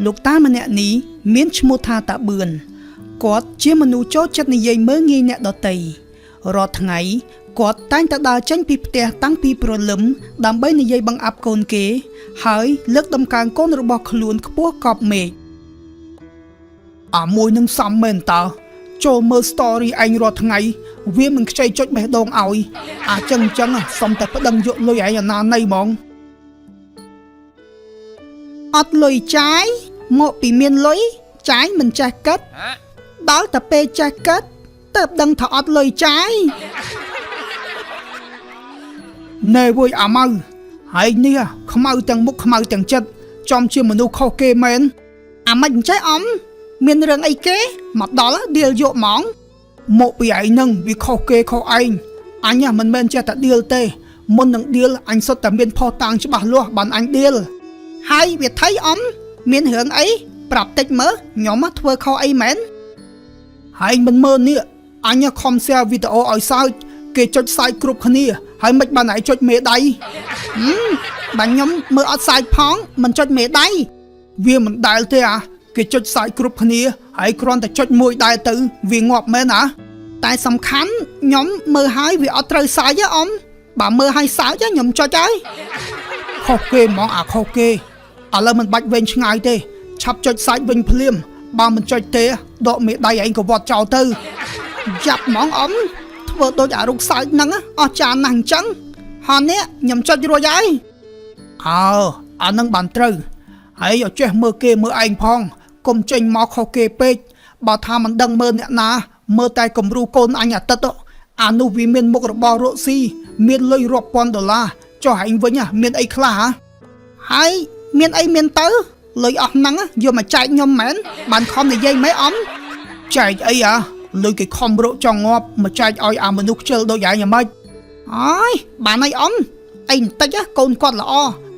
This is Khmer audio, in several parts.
លោកតាម្នាក់នេះមានឈ្មោះថាតាបឿនគាត់ជាមនុស្សចូលចិត្តនិយាយមើលងាយអ្នកដទៃរាល់ថ្ងៃគាត់តែងតែដើរចេញពីផ្ទះតាំងពីព្រលឹមដើម្បីនិយាយបង្អាប់កូនគេហើយលើកដំកើងកូនរបស់ខ្លួនខ្ពស់កប់មេឃអាមួយនឹងសំមែនតើចូលមើល story ឯងរាល់ថ្ងៃវាមិនខ្ចីចុចបេះដូងឲ្យអាចឹងសុំតែប្តឹងយកលុយឯងអាណាណីហ្មងអត់លុយចាយមកពីមានលុយចាយមិនចេះគិតដល់តែពេលចេះគិតទើបដឹងថាអត់លុយចាយណែវុយអាម៉ៅហើយនេះខ្មៅទាំងមុខខ្មៅទាំងចិត្តចំជាមនុស្សខុសគេមែនអាមិនចេះអំមានរឿងអីគេមកដល់ឌៀលយកហ្មងមកពីឯងនឹងវាខុសគេខុសឯងអញមិនមែនចេះតែឌៀលទេមុននឹងឌៀលអញសុទ្ធតែមានផុសតាងច្បាស់លាស់បានអញឌៀលហើយវាថៃអំមានរឿងអីប្រាប់តិចមើលខ្ញុំធ្វើខុសអីមែនហើយមិនមើលនេះអញខំ share វីដេអូឲ្យសើចគេចុចសាយគ្រប់គ្នាហើយមិនបានឯងចុចមេដៃបាទខ្ញុំមើលអត់សាយផងមិនចុចមេដៃវាមិនដែលទេគេចុចសាយគ្រប់គ្នាហើយគ្រាន់តែចុចមួយដែរទៅវាងាប់មែនតែសំខាន់ខ្ញុំមើលហើយវាអត់ត្រូវសាយទេអ៊ំបើមើលហើយសើចខ្ញុំចុចហើយខុសគេហ្មងខុសគេឥឡូវមិនបាច់វែងឆ្ងាយទេឆាប់ចុចសាយវិញភ្លាមបើមិនចុចទេដកមេដៃឯងក៏វត្តចោលទៅយ៉ាប់ហ្មងអ៊ំធ្វើដូចអារុកសើចហ្នឹងអស់ចានណាស់អញ្ចឹងហោះនេះខ្ញុំចុចរួចហើយអានឹងបានត្រូវហើយឲ្យចេះមើលគេមើលឯងផងកុំចេញមកខុសគេពេកបើថាមិនដឹងមើលអ្នកណាមើលតែគំរូកូនអញអាទិត្យអានោះវាមានមុខរបររកស៊ីមានលុយរាប់ពាន់ដុល្លារចុះឯងវិញមានអីខ្លះហើយមានអីមានទៅលុយអស់ហ្នឹងយកមកចែកខ្ញុំមែនបានខំនិយាយមិនអមចែកអីលុយគេខំរកចង់ងាប់មកចែកឲ្យអាមនុស្សខ្ជិលដូចឯងយ៉ាងម៉េចអើយបានអីអមអីបន្តិចកូនគាត់ល្អ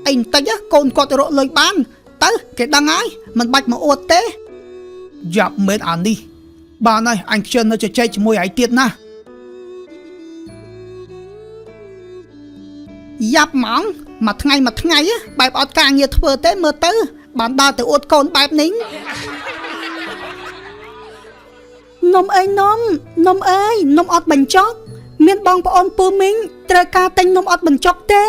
អីបន្តិចកូនគាត់រកលុយបានទៅគេដឹងហើយមិនបាច់មកអួតទេយ៉ាប់មែនអានេះបានហើយអញខ្ជិលនៅជជែកជាមួយឯងទៀតណាយ៉ាប់ហ្មងមួយថ្ងៃបែបអត់ការងារធ្វើទេមើលទៅបានដើរទៅអួតកូនបែបនេះនំអើយនំអើយនំអត់បញ្ចុកមានបងប្អូនពូមីងត្រូវការទិញនំអត់បញ្ចុកទេ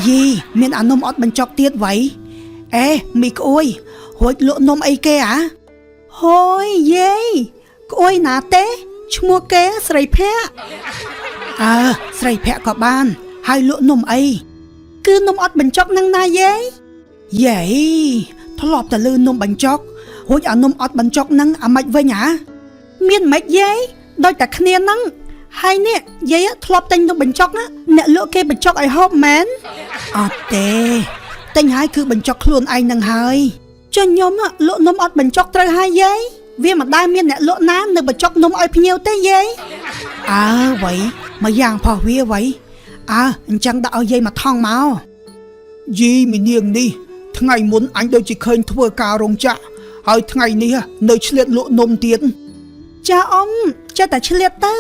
យីមានអានំអត់បញ្ចុកទៀតវ៉ៃអេមីក្អួយរួចលក់នំអីគេហូយយេក្អួយណាទេឈ្មោះគេស្រីភ័ក្រស្រីភ័ក្រក៏បានហើយលក់នំអីគឺនំអត់បញ្ចុកនឹងណាយេយេធ្លាប់តែលឺនំបញ្ចុករួចអានំអត់បញ្ចុកនឹងអាម៉េចវិញមានម៉េចយេដូចតែគ្នាហ្នឹងហើយនេះយាយធ្លាប់ទិញនំបញ្ចុកអ្នកលក់គេបញ្ចុកឲ្យហូបមែនអត់ទេទិញហើយគឺបញ្ចុកខ្លួនឯងនឹងហើយចុះខ្ញុំលក់នំអត់បញ្ចុកត្រូវហើយយាយវាមិនដែលមានអ្នកលក់ណានៅបញ្ចុកនំឲ្យភ្ញៀវទេយាយវ៉ៃមកយ៉ាងផុសវាវ៉ៃអញ្ចឹងដាក់ឲ្យយាយមកថងមកយីមីនាងនេះថ្ងៃមុនអញដូចជាឃើញធ្វើការរោងចក្រហើយថ្ងៃនេះនៅឆ្លៀតលក់នំទៀតចាអ៊ំចេះតែឆ្លៀតទៅ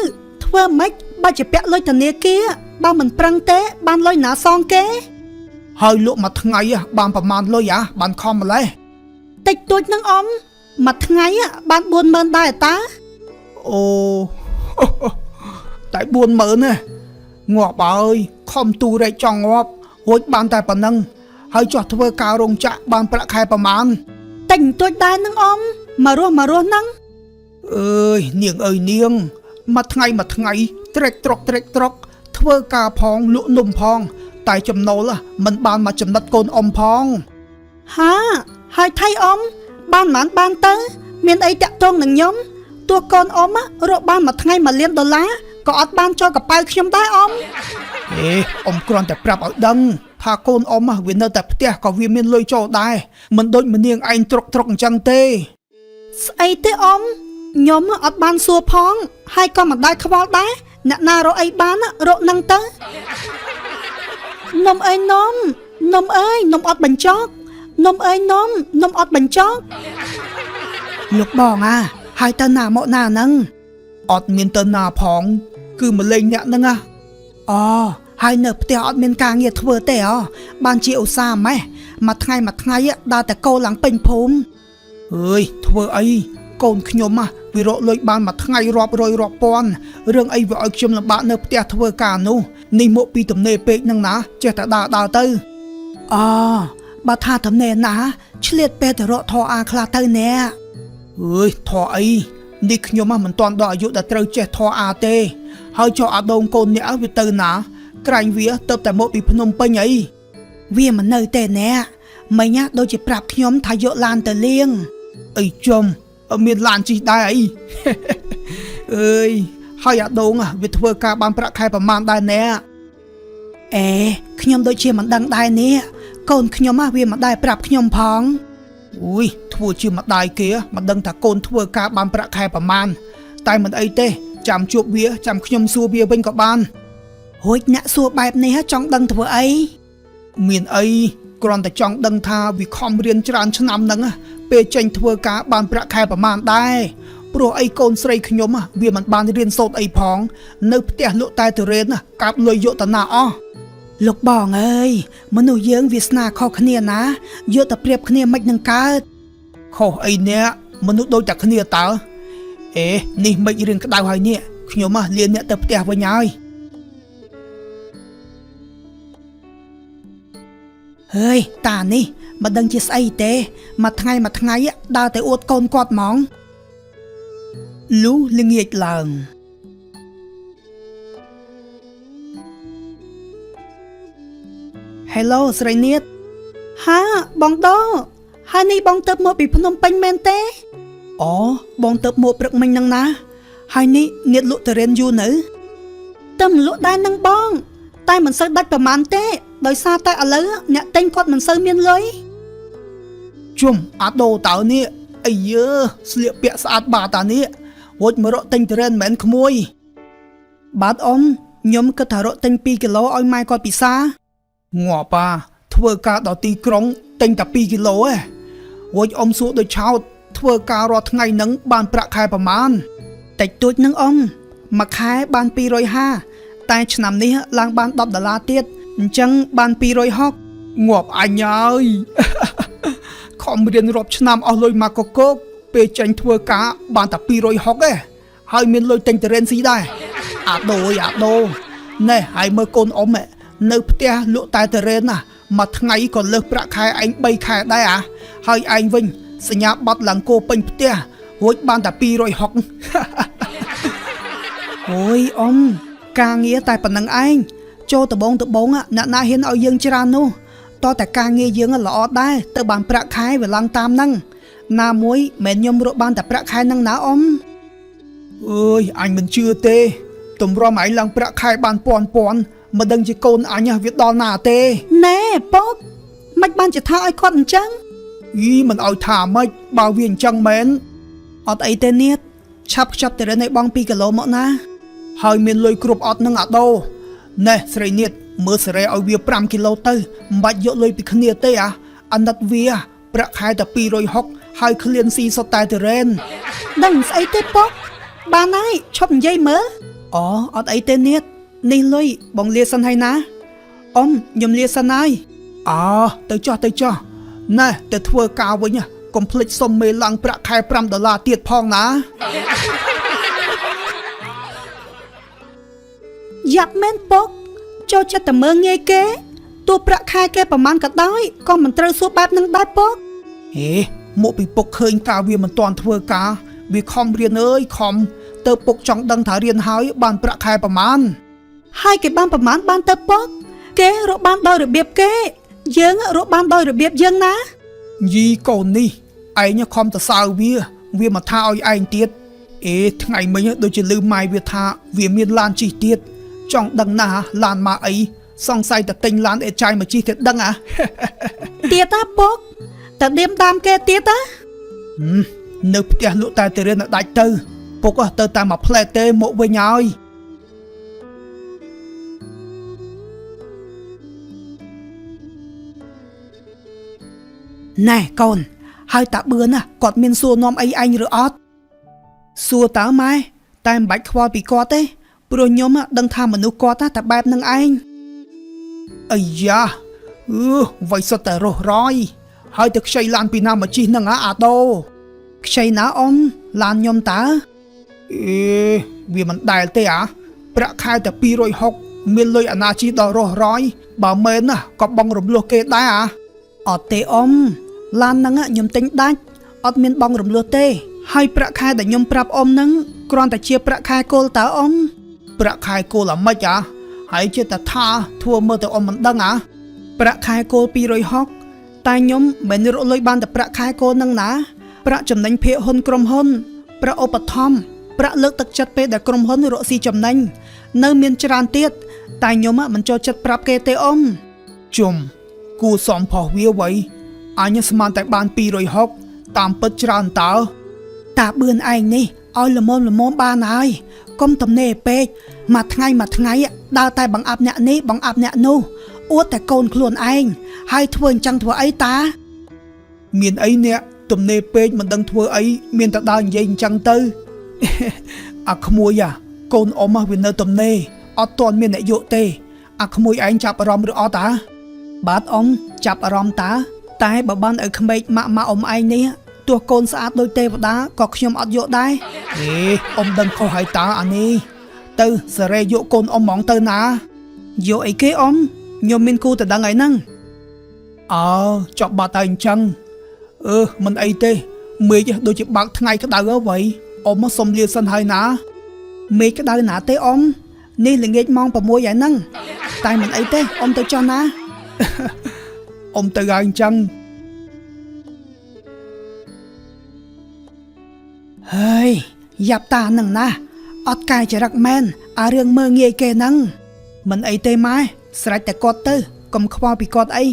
ធ្វើម៉េចបើជាពាក់លុយធនាគារបើមិនប្រឹងទេបានលុយណាសងគេហើយលក់មួយថ្ងៃបានប្រមាណលុយបានខំម្លេះតិចតួចនឹងអ៊ំមួយថ្ងៃបាន 40000 ដែរតាអូតែ 40000 ណាងាប់ហើយខំទូរែកចង់ងាប់រួចបានតែប៉ុណ្ណឹងហើយចោះធ្វើការរោងចក្របានប្រាក់ខែប្រមាណតិចតួចដែរនឹងអ៊ំមករស់ហ្នឹងអើយនាងអើយនាងមួយថ្ងៃត្រេកត្រកធ្វើការផងលក់នំផងតែចំណូលមិនបានមកចំណិតកូនអ៊ំផងហើយថៃអ៊ំបានទៅមានអីតាក់ទងនឹងខ្ញុំទោះកូនអ៊ំរកបានមួយថ្ងៃ$1 លានក៏អត់បានចូលកប៉ៅខ្ញុំដែរអ៊ំអ៊ំគ្រាន់តែប្រាប់ឲ្យដឹងថាកូនអ៊ំវានៅតែផ្ទះក៏វាមានលុយចូលដែរមិនដូចម្នាងឯងត្រកអញ្ចឹងទេស្អីទេអ៊ំខ្ញុំអត់បានសួរផងហើយក៏មិនដែលខ្វល់ដែរអ្នកណារកអីបានរកនឹងទៅនំអើយនំអើយនំអត់បញ្ចុកនំអើយនំអត់បញ្ចុកលោកបងហើយទៅណាមកណាហ្នឹងអត់មានទៅណាផងគឺម្លេងអ្នកហ្នឹងហើយនៅផ្ទះអត់មានការងារធ្វើទេបានជាឧស្សាហ៍ម៉េះ មួយថ្ងៃដើរតែកោឡើងពេញភូមិអើយធ្វើអីកូនខ្ញុំវារកលុយបានមួយថ្ងៃរាប់រយរាប់ពាន់រឿងអីវាឲ្យខ្ញុំលំបាកនៅផ្ទះធ្វើការនោះនេះមកពីទំនេរពេកនឹងណាចេះតែដើរទៅអូបើថាទំនេរណាឆ្លៀតពេលទៅរកធរអាខ្លះទៅណែអើយធរអីនេះខ្ញុំមិនទាន់ដល់អាយុដែលត្រូវចេះធរអាទេហើយចុះអាដូងកូនអ្នកវាទៅណាក្រែងវាទៅតែមកពីភ្នំពេញអីវាមិននៅទេណែមិញដូចជាប្រាប់ខ្ញុំថាយកឡានទៅលាងអីចំមានឡានជិះដែរអីអើយហើយអាដូងវាធ្វើការបានប្រាក់ខែប្រមាណដែរណែអេខ្ញុំដូចជាមិនដឹងដែរនេះកូនខ្ញុំវាមិនដែរប្រាប់ខ្ញុំផងអូយធ្វើជាម្ដាយគេមិនដឹងថាកូនធ្វើការបានប្រាក់ខែប្រមាណតែមិនអីទេចាំជួបវាចាំខ្ញុំសួរវាវិញក៏បានហួចអ្នកសួរបែបនេះចង់ដឹងធ្វើអីមានអីគ្រាន់តែចង់ដឹងថាវាខំរៀនច្រើនឆ្នាំហ្នឹងពេលចេញធ្វើការបានប្រាក់ខែប្រមាណដែរព្រោះអីកូនស្រីខ្ញុំវាមិនបានរៀនសូត្រអីផងនៅផ្ទះលក់តែទុរេនកាប់លុយយកតាណាអស់លោកបងអើយមនុស្សយើងវាសនាខុសគ្នាណាយកតែប្រៀបគ្នាមិននឹងកើតខុសអីអ្នកមនុស្សដូចតែគ្នាតើអេនេះមិនរឿងក្តៅហើយនេះខ្ញុំលាអ្នកទៅផ្ទះវិញហើយហើយតានេះមិនដឹងជាស្អីទេមួយថ្ងៃដើរទៅអួតកូនគាត់ហ្មងលុះល្ងាចឡើង Hello ស្រីនាថហាបងដោហើយនេះបងទៅមកពីភ្នំពេញមែនទេអូបងទៅមកព្រឹកមិញហ្នឹងណាហើយនេះនាថលក់តរេនយូរនៅទៅលក់ដែរនឹងបងតែមិនសូវដាច់ប្រមាណទេដោយសារតែឥឡូវអ្នកទិញគាត់មិនសូវមានលុយជុំអាដូតើនេះអីយើស្លៀកពាក់ស្អាតបាតតានេះហូចមករកទិញតរេនមិនមែនក្មួយបាទអ៊ំខ្ញុំគិតថារកទិញ2គីឡូឲ្យម៉ែគាត់ពិសាងាប់ធ្វើការដល់ទីក្រុងទិញតែ2គីឡូឯងហូចអ៊ំសួរដូចឆោតធ្វើការរាល់ថ្ងៃហ្នឹងបានប្រាក់ខែប្រមាណតិចតួចនឹងអ៊ំមួយខែបាន250តែឆ្នាំនេះឡើងបាន$10ទៀតអញ្ចឹងបាន260ងាប់អញហើយខំរៀនរាប់ឆ្នាំអស់លុយមកកកពេលចេញធ្វើការបានតែ260ឯងហើយមានលុយទិញតរេនស៊ីដែរអាដូណែហើយមើលកូនអ៊ំនៅផ្ទះលក់តែតរេនណាមួយថ្ងៃក៏លើសប្រាក់ខែឯង3ខែដែរហើយឯងវិញសញ្ញាបត្រឡើងគោពេញផ្ទះរួចបានតែ260អូយអ៊ំការងារតែប៉ុណ្្នឹងឯងចូលដបងអ្នកណាហ៊ានឲ្យយើងច្រើននោះតោះតែការងារយើងល្អដែរទៅបានប្រាក់ខែវាឡើងតាមហ្នឹងណាមួយមិនខ្ញុំរកបានតែប្រាក់ខែហ្នឹងណាអ៊ំអើយអញមិនជឿទេតម្រាំឯងឡើងប្រាក់ខែបានពាន់មិនដឹងជាកូនអញវាដល់ណាទេណែពុកមិនបានជាថាឲ្យគាត់អញ្ចឹងមិនឲ្យថាម៉េចបើវាអញ្ចឹងមែនអត់អីទេនាថឆាប់ខ្ចប់តរេនឲ្យបង2គីឡូមកណាហើយមានលុយគ្រប់អត់នឹងអាដូណែស្រីនាថមើលសេរីឲ្យវា5គីឡូទៅមិនបាច់យកលុយពីគ្នាទេអាណិតវាប្រាក់ខែតែ260ហើយឃ្លានស៊ីសុទ្ធតែតរេនដឹងស្អីទេពុកបានហើយឈប់និយាយមើលអូអត់អីទេនាថនេះលុយបងលាសិនហើយណាអ៊ំខ្ញុំលាសិនហើយទៅចុះណែទៅធ្វើការវិញកុំភ្លេចសុំមេឡើងប្រាក់ខែ$5ទៀតផងណាយ៉ាប់មែនពុកចូលចិត្តតែមើងងាយគេទោះប្រាក់ខែគេប្រមាណក៏ដោយក៏មិនត្រូវសួរបែបនឹងដែរពុកហេមកពីពុកឃើញការវាមិនទាន់ធ្វើការវាខំរៀនអើយខំទៅពុកចង់ដឹងថារៀនហើយបានប្រាក់ខែប្រមាណហើយគេបានប្រមាណបានទៅពុកគេរកបានដោយរបៀបគេយើងរកបានដោយរបៀបយើងណាយីកូននេះឯងខំទៅសើវាមកថាឲ្យឯងទៀតថ្ងៃមិញដូចជាលឺម៉ែវាថាវាមានឡានជិះទៀតចង់ដឹងណាឡានមកអីសង្ស័យតែទិញឡានអេចាយមកជិះទៅដឹងទៀតពុកតែដៀមតាមគេទៀតនៅផ្ទះលក់តែតរៀនដាច់ទៅពុកទៅតាមមួយផ្លែទេមកវិញហើយណែកូនហើយតាបឿនគាត់មានសួរនាំអីអញឬអត់សួរតើម៉ែតែមិនបាច់ខ្វល់ពីគាត់ទេព្រោះខ្ញុំដឹងថាមនុស្សគាត់តែបែបនឹងឯងអាយ៉ា វៃសុទ្ធតែរស់រយហើយទៅខ្ចីឡានពីណាមកជិះនឹងអាដូខ្ចីណាអ៊ំឡានខ្ញុំតើវាមិនដែលទេប្រាក់ខែតែ260មានលុយអាណាជីដល់រស់រយបើមែនណាក៏បងរំលោះគេដែរអត់ទេអ៊ំឡានហ្នឹងខ្ញុំទិញដាច់អត់មានបងរំលោះទេហើយប្រាក់ខែដែលខ្ញុំប្រាប់អ៊ំហ្នឹងគ្រាន់តែជាប្រាក់ខែគោលតើអ៊ំប្រាក់ខែគោលអាម៉េចហើយជាតថាធ្វើមើលទៅអ៊ំមិនដឹងប្រាក់ខែគោល260តែខ្ញុំមិនរកលុយបានតែប្រាក់ខែគោលហ្នឹងណាប្រាក់ចំណេញភាគហ៊ុនក្រុមហ៊ុនប្រាក់ឧបត្ថម្ភប្រាក់លើកទឹកចិត្តពេលដែលក្រុមហ៊ុនរកស៊ីចំណេញនៅមានច្រើនទៀតតែខ្ញុំមិនចូលចិត្តប្រាប់គេទេអ៊ំជុំគូសំផុសវាវៃអញស្មានតែបាន260តាមពិតច្រើនតើតាបឿនឯងនេះឲ្យល្មមបានហើយកុំទំនេរពេកមួយថ្ងៃដើរតែបង្អាប់អ្នកនេះបង្អាប់អ្នកនោះអួតតែកូនខ្លួនឯងហើយធ្វើអញ្ចឹងធ្វើអីតាមានអីអ្នកទំនេរពេកមិនដឹងធ្វើអីមានតែដើរនិយាយអញ្ចឹងទៅអាក្មួយកូនអ៊ំវានៅទំនេរអត់ទាន់មានអ្នកយកទេអាក្មួយឯងចាប់អារម្មណ៍ឬអត់បាទអ៊ំចាប់អារម្មណ៍តែបើបានឲ្យក្មេកម៉ាក់អ៊ំឯងនេះទោះកូនស្អាតដូចទេវតាក៏ខ្ញុំអត់យកដែរអ៊ំដឹងខុសហើយអានេះទៅសេរីយកកូនអ៊ំហ្មងទៅណាយកអីគេអ៊ំខ្ញុំមានគូតែដឹងហើយហ្នឹងចប់បាត់ហើយអញ្ចឹងមិនអីទេមេឃដូចជាបើកថ្ងៃក្តៅអ្វីអ៊ំសុំលាសិនហើយណាមេឃក្តៅណាទេអ៊ំនេះល្ងាចម៉ោង6ហើយហ្នឹងតែមិនអីទេអ៊ំទៅចុះណាអ៊ំទៅហើយអញ្ចឹងហើយយ៉ាប់តាហ្នឹងណាអត់កាយចរិតមែនអារឿងមើងងាយគេហ្នឹងមិនអីទេម៉ែស្រេចតែគាត់ទៅកុំខ្វល់ពីគាត់អី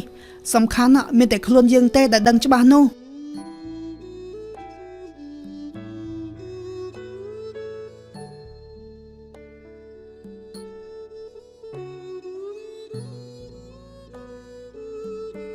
សំខាន់មានតែខ្លួនយើងទេដែលដឹងច្បាស់នោះ